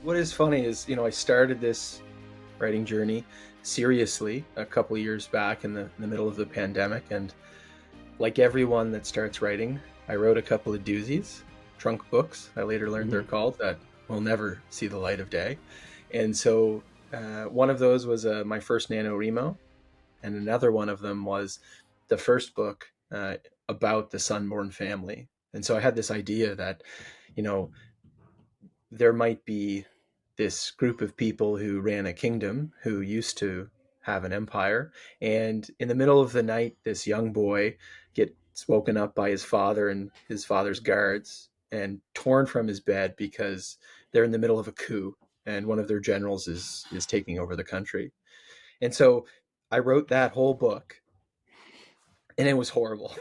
What is funny is, I started this writing journey seriously a couple of years back in the middle of the pandemic. And like everyone that starts writing, I wrote a couple of doozies, trunk books, I later learned they're Hmm. called, that will never see the light of day. And so one of those was my first NaNoWriMo, and another one of them was the first book about the Sunborn family. And so I had this idea that, you know, there might be this group of people who ran a kingdom who used to have an empire, and in the middle of the night this young boy gets woken up by his father and his father's guards and torn from his bed because they're in the middle of a coup and one of their generals is taking over the country. And so I wrote that whole book, and it was horrible.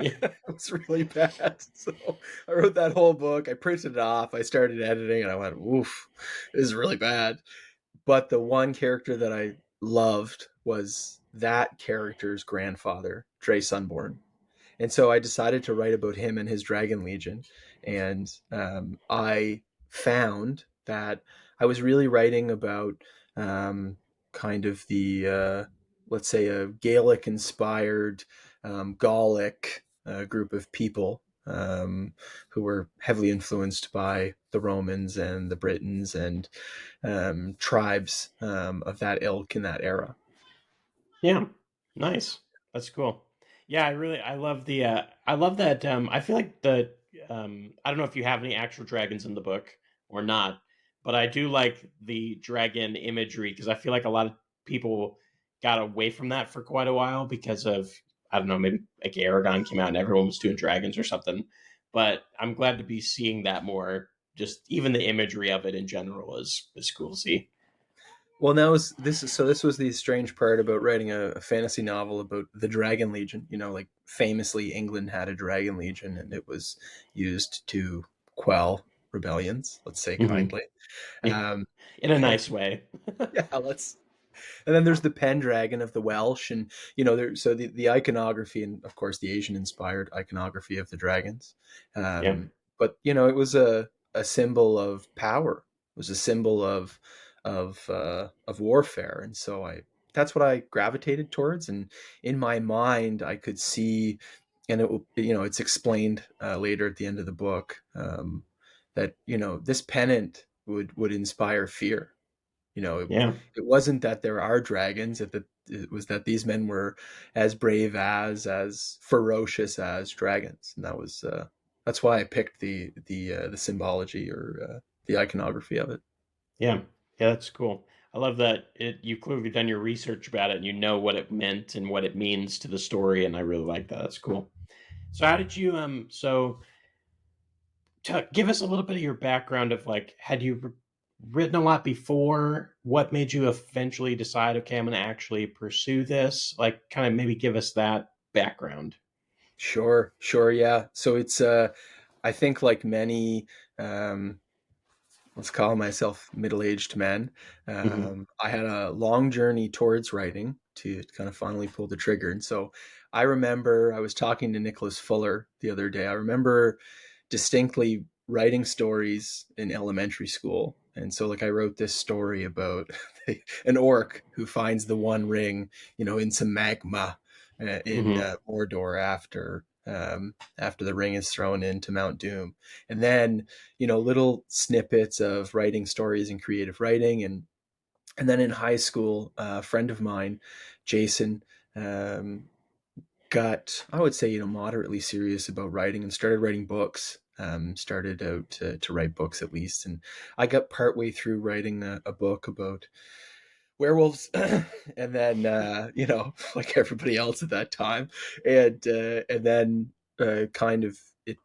Yeah. It was really bad. So I wrote that whole book. I printed it off. I started editing, and I went, "Oof, this is really bad." But the one character that I loved was that character's grandfather, Dre Sunborn, and so I decided to write about him and his Dragon Legion. And I found that I was really writing about um, kind of the, let's say, a Gaelic inspired Gallic group of people who were heavily influenced by the Romans and the Britons and tribes of that ilk in that era. Yeah. Nice. That's cool. Yeah, I love the I love that I feel like the I don't know if you have any actual dragons in the book or not, but I do like the dragon imagery because I feel like a lot of people got away from that for quite a while because of I don't know, maybe like Aragon came out and everyone was doing dragons or something. But I'm glad to be seeing that more. Just even the imagery of it in general is cool to see. Well, now this was the strange part about writing a fantasy novel about the Dragon Legion. Like famously, England had a Dragon Legion, and it was used to quell rebellions. Let's say Hmm. kindly. Yeah. Um, In a nice way. yeah, let's. And then there's the Pendragon of the Welsh, and so the iconography, and of course the Asian inspired iconography of the dragons. Yeah. But it was a symbol of power. It was a symbol of warfare, and so I that's what I gravitated towards. And in my mind, I could see, and it's explained later at the end of the book, that this pennant would inspire fear. Yeah. It wasn't that there are dragons, it was that these men were as brave as ferocious as dragons, and that's why I picked the symbology or the iconography of it. Yeah. Yeah, that's cool. I love that you've clearly done your research about it and you know what it meant and what it means to the story, and I really like that. That's cool. So how did you give us a little bit of your background of like had you written a lot before? What made you eventually decide, okay, I'm going to actually pursue this? Like kind of maybe give us that background. Sure, sure, yeah. So it's I think like many um let's call myself middle-aged men, Hmm. I had a long journey towards writing to kind of finally pull the trigger. And so I remember I was talking to Nicholas Fuller the other day. I remember distinctly writing stories in elementary school. And so, like, I wrote this story about an orc who finds the One Ring, in some magma in Hmm. Mordor after the ring is thrown into Mount Doom. And then, little snippets of writing stories and creative writing. And then in high school, a friend of mine, Jason, um, got, I would say, moderately serious about writing and started writing books. Started out to write books at least. And I got partway through writing a book about werewolves, and then, like everybody else at that time. And then kind of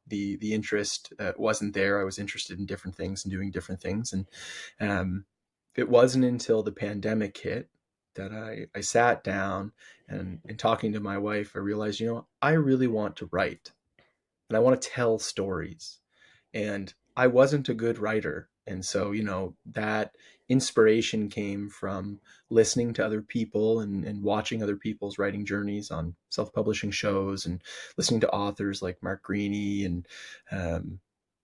the interest wasn't there. I was interested in different things and doing different things. And um, it wasn't until the pandemic hit that I sat down, and in talking to my wife, I realized, I really want to write and I want to tell stories. And I wasn't a good writer. And so, that inspiration came from listening to other people and watching other people's writing journeys on self publishing shows and listening to authors like Mark Greaney and um,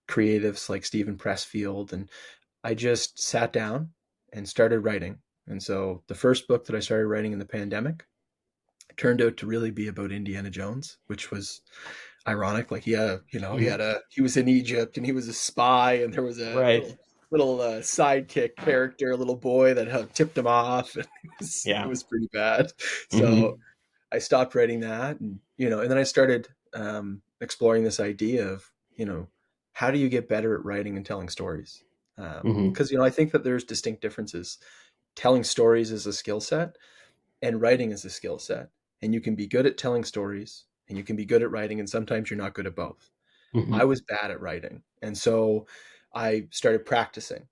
creatives like Stephen Pressfield. And I just sat down and started writing. And so the first book that I started writing in the pandemic turned out to really be about Indiana Jones, which was ironic. Like Hmm. he was in Egypt and he was a spy, and there was a Right. little sidekick character, a little boy that tipped him off, and it Yeah. was pretty bad. So Hmm. I stopped writing that, and and then I started exploring this idea of how do you get better at writing and telling stories? Hmm. Because I think that there's distinct differences. Telling stories is a skill set, and writing is a skill set. And you can be good at telling stories, and you can be good at writing, and sometimes you're not good at both. I Hmm. was bad at writing, and so I started practicing.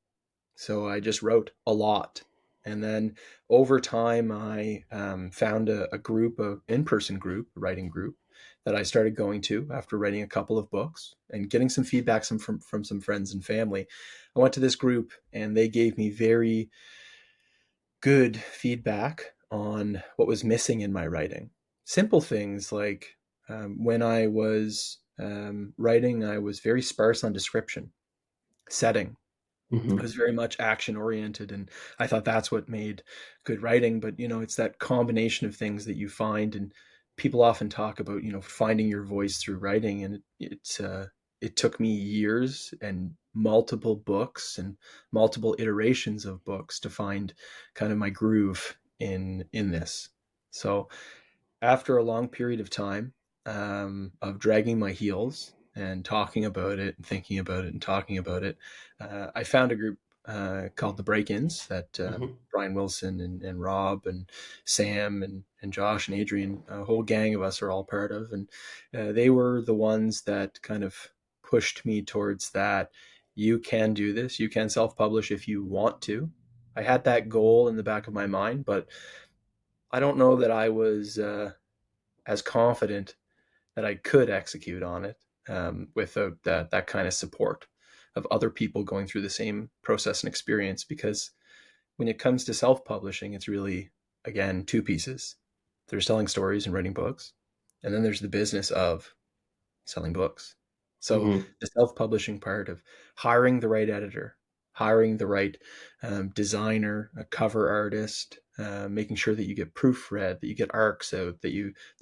So I just wrote a lot. And then over time, I found a group, of in-person group, a writing group, that I started going to after writing a couple of books and getting some feedback from some friends and family. I went to this group, and they gave me very good feedback on what was missing in my writing. Simple things like when I was writing, I was very sparse on description, setting. I Hmm. was very much action oriented, and I thought that's what made good writing. But it's that combination of things that you find, and people often talk about finding your voice through writing, and it took me years and multiple books and multiple iterations of books to find kind of my groove in this. So after a long period of time of dragging my heels and talking about it and thinking about it and talking about it, I found a group called the Break-Ins that Hmm. Brian Wilson and Rob and Sam and Josh and Adrian, a whole gang of us are all part of. And they were the ones that kind of pushed me towards that. You can do this. You can self-publish if you want to. I had that goal in the back of my mind, but I don't know that I was as confident that I could execute on it without that kind of support of other people going through the same process and experience. Because when it comes to self-publishing, it's really, again, two pieces. There's telling stories and writing books, and then there's the business of selling books. So Hmm. the self-publishing part of hiring the right editor, hiring the right designer, a cover artist, making sure that you get proofread, that you get arcs out, that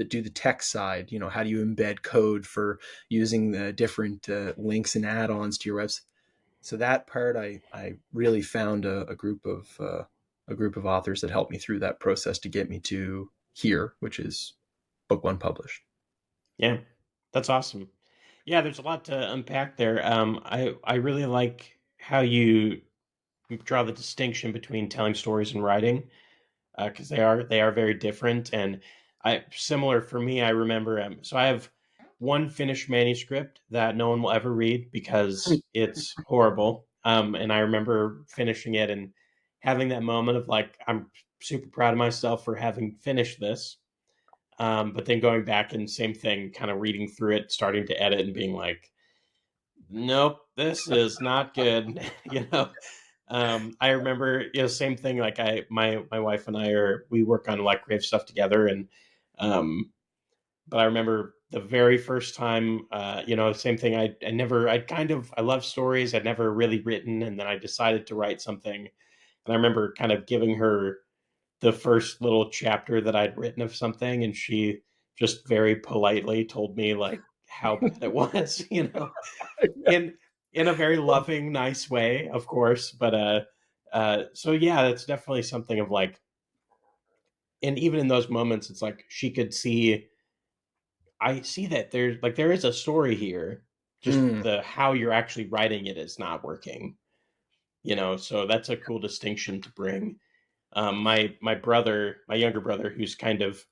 do the tech side. How do you embed code for using the different links and add-ons to your website? So that part, I really found a group of authors that helped me through that process to get me to here, which is book one published. Yeah, that's awesome. Yeah, there's a lot to unpack there. I really like how you draw the distinction between telling stories and writing, because they are very different. And I similar for me. I remember, so I have one finished manuscript that no one will ever read because it's horrible. And I remember finishing it and having that moment of like, I'm super proud of myself for having finished this. But then going back and same thing, kind of reading through it, starting to edit and being like, nope, this is not good. I remember, same thing. Like my wife and I we work on like creative stuff together, and um, but I remember the very first time, same thing. I love stories. I'd never really written, and then I decided to write something, and I remember kind of giving her the first little chapter that I'd written of something, and she just very politely told me like how bad it was, in a very loving, nice way, of course. But so yeah, that's definitely something of like, and even in those moments, it's like she could see. I see that there is a story here. Just Mm. the how you're actually writing it is not working. So that's a cool distinction to bring. My brother, my younger brother, who's kind of,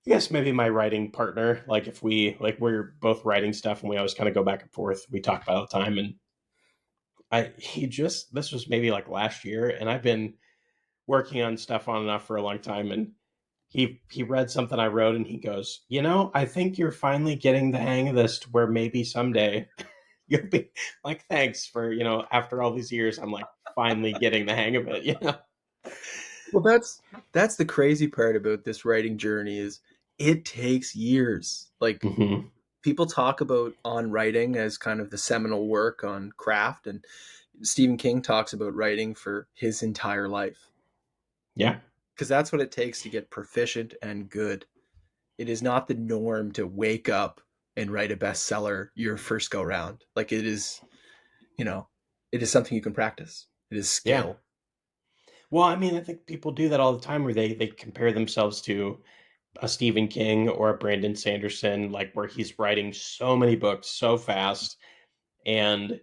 I guess, maybe my writing partner. Like if we're both writing stuff and we always kind of go back and forth. We talk about it all the time, and he just this was maybe like last year, and I've been working on stuff on and off for a long time, and he read something I wrote, and he goes, I think you're finally getting the hang of this to where maybe someday you'll be like, thanks for after all these years, I'm like finally getting the hang of it. Well, that's the crazy part about this writing journey is it takes years. Like Hmm. people talk about on writing as kind of the seminal work on craft, and Stephen King talks about writing for his entire life Yeah. because that's what it takes to get proficient and good. It is not the norm to wake up and write a bestseller your first go round. Like it is, you know, it is something you can practice. It is Yeah. skill. Well, I mean, I think people do that all the time where they compare themselves to a Stephen King or a Brandon Sanderson, like where he's writing so many books so fast. And,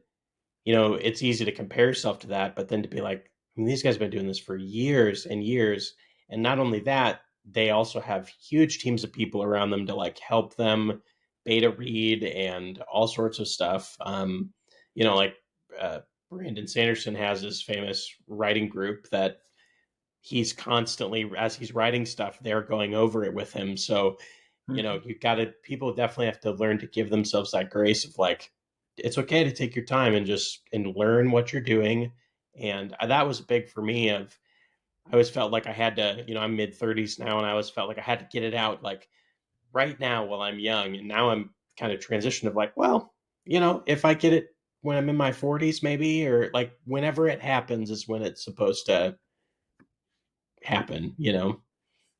it's easy to compare yourself to that, but then to be like, I mean, these guys have been doing this for years and years. And not only that, they also have huge teams of people around them to like help them beta read and all sorts of stuff. Like uh, Brandon Sanderson has his famous writing group that he's constantly, as he's writing stuff, they're going over it with him. So, Mhm. you got to, people definitely have to learn to give themselves that grace of like, it's okay to take your time and just and learn what you're doing. And that was big for me. I always felt like I had to, I'm mid 30s now, and I always felt like I had to get it out like right now while I'm young. And now I'm kind of transition of like, well, if I get it when I'm in my 40s, maybe, or like whenever it happens is when it's supposed to happen.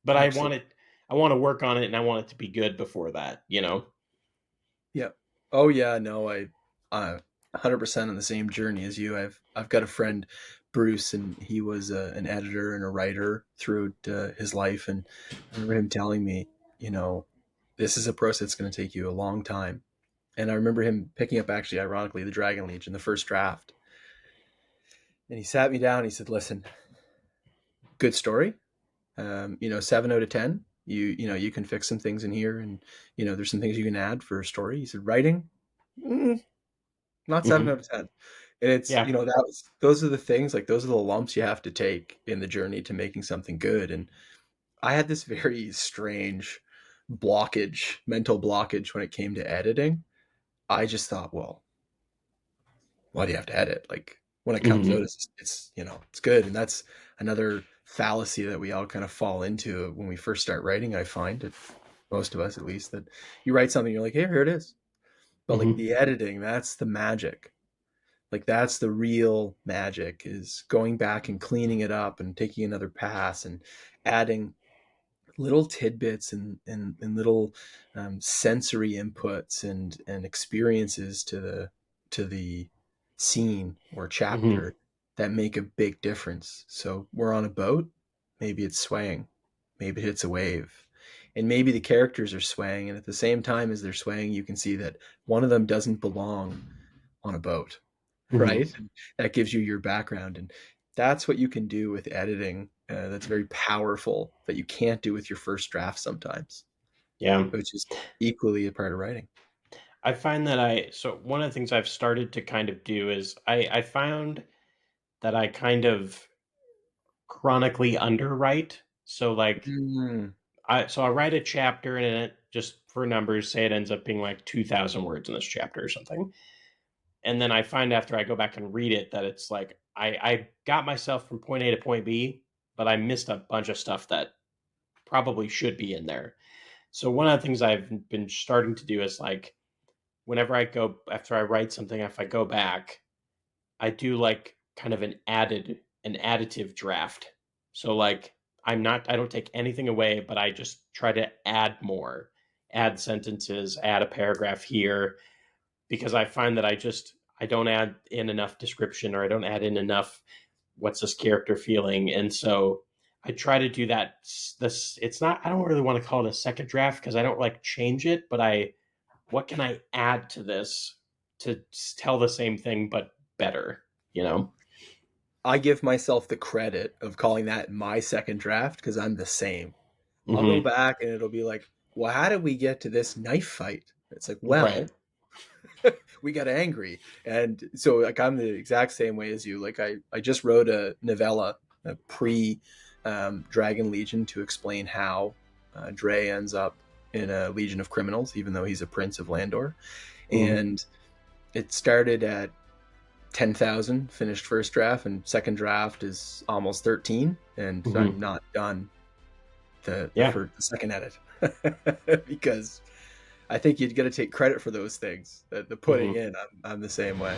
But Absolutely. I want to work on it, and I want it to be good before that. Yeah. Oh yeah. No, 100% on the same journey as you. I've got a friend, Bruce, and he was an editor and a writer throughout his life. And I remember him telling me, you know, this is a process that's going to take you a long time. And I remember him picking up, actually, ironically, the Dragon Legion, the first draft. And he sat me down. And he said, "Listen, good story. 7 out of 10. You can fix some things in here, and there's some things you can add for a story." He said, "Writing, mm, not seven Hmm. out of ten." And it's Yeah. those are the things, like those are the lumps you have to take in the journey to making something good. And I had this very strange mental blockage when it came to editing. I just thought, well, why do you have to edit? Like when it comes out, Hmm. it's good. And that's another fallacy that we all kind of fall into when we first start writing. I find it, most of us at least, that you write something, you're like, hey, here it is. But like Hmm. the editing, that's the magic. Like that's the real magic, is going back and cleaning it up and taking another pass and adding little tidbits and little sensory inputs and experiences to the scene or Hmm. chapter that make a big difference. So we're on a boat, maybe it's swaying, maybe it hits a wave, and maybe the characters are swaying, and at the same time as they're swaying, you can see that one of them doesn't belong on a boat, Hmm. right? And that gives you your background, and that's what you can do with editing. That's very powerful, that you can't do with your first draft sometimes, Yeah. which is equally a part of writing. I find that so one of the things I've started to kind of do is I found that I kind of chronically underwrite. So like Mm, I write a chapter and in it, just for numbers, say it ends up being like 2,000 words in this chapter or something. And then I find after I go back and read it that it's like I got myself from point A to point B, but I missed a bunch of stuff that probably should be in there. So one of the things I've been starting to do is like whenever I go after I write something, if I go back, I do like kind of an additive draft. So like I don't take anything away, but I just try to add more, add sentences, add a paragraph here, because I find that I don't add in enough description, or I don't add in enough what's this character feeling. And so I try to do that. This it's not, I don't really want to call it a second draft because I don't like change it, but what can I add to this to tell the same thing but better? I give myself the credit of calling that my second draft because I'm the same. I'll go Hmm. back and it'll be like, well, how did we get to this knife fight? It's like, Right. well, we got angry. And so like I'm the exact same way as you. Like I just wrote a novella, a pre Dragon Legion, to explain how Dre ends up in a legion of criminals, even though he's a prince of Landor. Hmm. And it started at 10,000 finished first draft, and second draft is almost 13, and Hmm. I'm not done Yeah. the second edit because I think you've got to take credit for those things. The putting Hmm. in, I'm the same way.